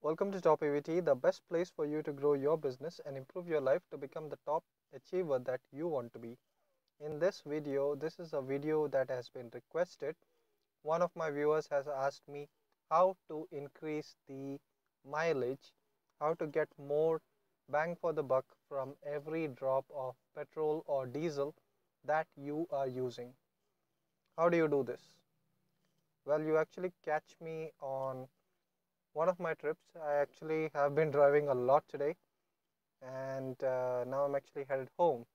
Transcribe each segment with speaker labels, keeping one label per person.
Speaker 1: Welcome to TopEvt, the best place for you to grow your business and improve your life to become the top achiever that you want to be. In this video, this is a video that has been requested. One of my viewers has asked me how to increase the mileage, how to get more bang for the buck from every drop of petrol or diesel that you are using. How do you do this? Well, you actually catch me on one of my trips. I actually have been driving a lot today, and now I'm actually headed home.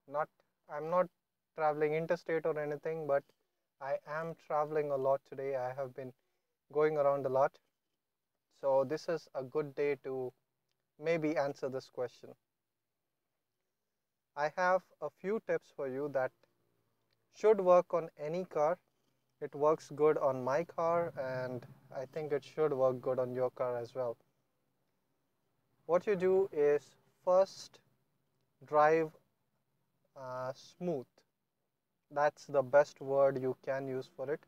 Speaker 1: Not, I'm not traveling interstate or anything, but I am traveling a lot today. I have been going around a lot, so this is a good day to maybe answer this question. I have a few tips for you that should work on any car. It works good on my car, and I think it should work good on your car as well. What you do is first drive smooth. That's the best word you can use for it.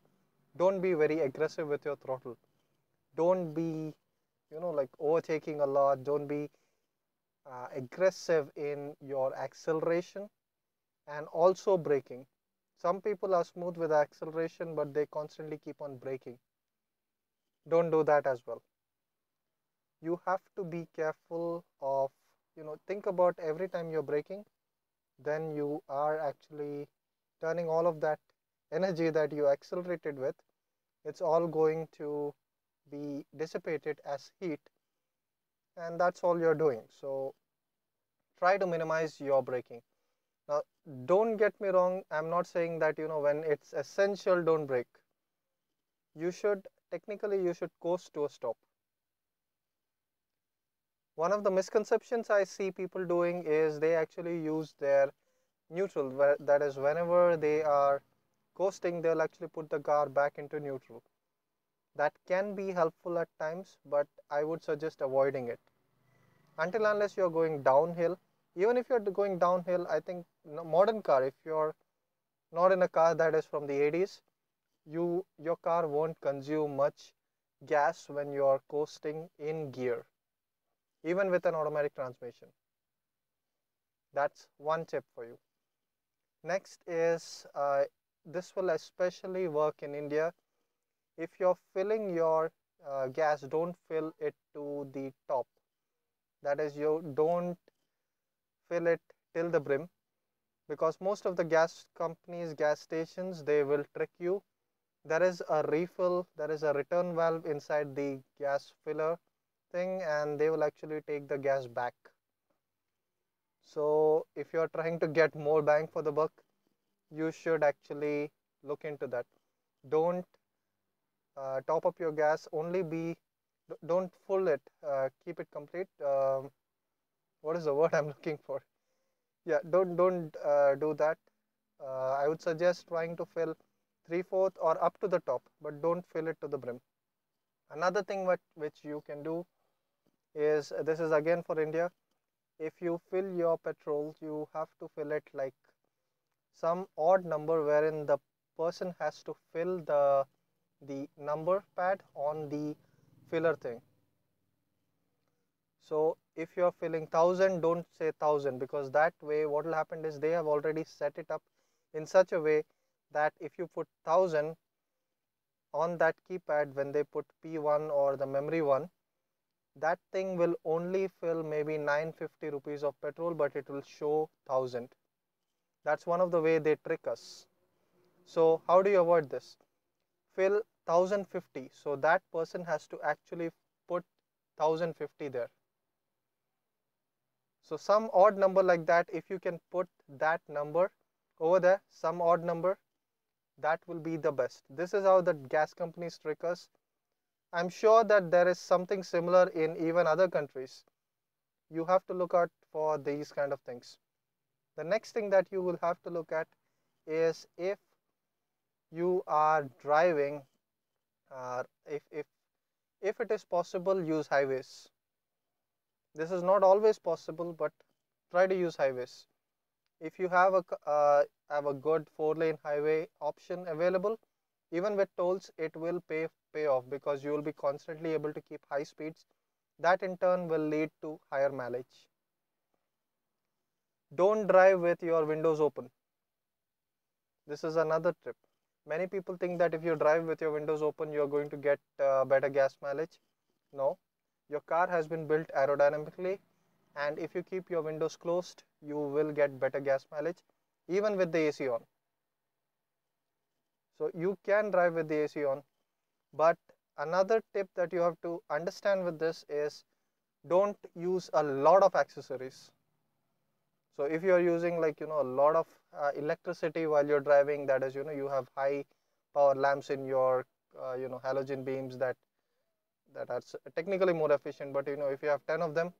Speaker 1: Don't be very aggressive with your throttle. Don't be, like overtaking a lot. Don't be aggressive in your acceleration and also braking. Some people are smooth with acceleration, but they constantly keep on braking. Don't do that as well. You have to be careful of, think about every time you're braking, then you are actually turning all of that energy that you accelerated with, it's all going to be dissipated as heat, and that's all you're doing. So try to minimize your braking. Now, don't get me wrong, I'm not saying that when it's essential, don't brake. You should technically you should coast to a stop. One of the misconceptions I see people doing is they actually use their neutral, that is, whenever they are coasting, they'll actually put the car back into neutral. That can be helpful at times, but I would suggest avoiding it until unless you're going downhill. Even if you're going downhill, I think modern car, if you're not in a car that is from the 80s, your car won't consume much gas when you're coasting in gear, even with an automatic transmission. That's one tip for you. Next is this will especially work in India. If you're filling your gas, don't fill it to the top. That is, you don't fill it till the brim, because most of the gas companies, gas stations, they will trick you. There is a refill, there is a return valve inside the gas filler thing, and they will actually take the gas back. So if you're trying to get more bang for the buck, you should actually look into that. Don't top up your gas, don't full it, keep it complete. What is the word I'm looking for? Yeah, don't do that. I would suggest trying to fill 3/4 or up to the top, but don't fill it to the brim. Another thing which you can do is, this is again for India. If you fill your petrol, you have to fill it like some odd number, wherein the person has to fill the number pad on the filler thing. So if you're filling 1000, don't say 1000, because that way what will happen is they have already set it up in such a way that if you put 1000 on that keypad, when they put P1 or the memory one, that thing will only fill maybe 950 rupees of petrol, but it will show 1000. That's one of the way they trick us. So how do you avoid this? Fill 1050, so that person has to actually put 1050 there. So some odd number like that, if you can put that number over there, some odd number, that will be the best. This is how the gas companies trick us. I'm sure that there is something similar in even other countries. You have to look out for these kind of things. The next thing that you will have to look at is, if you are driving, if it is possible, use highways. This is not always possible, but try to use highways. If you have a good 4-lane highway option available, even with tolls, it will pay off, because you will be constantly able to keep high speeds That in turn will lead to higher mileage. Don't drive with your windows open. This is another tip. Many people think that if you drive with your windows open, you're going to get better gas mileage. No, your car has been built aerodynamically, and if you keep your windows closed, you will get better gas mileage even with the AC on. So you can drive with the AC on, but another tip that you have to understand with this is don't use a lot of accessories. So if you are using a lot of electricity while you're driving, that is you have high power lamps in your halogen beams that are technically more efficient, but if you have 10 of them,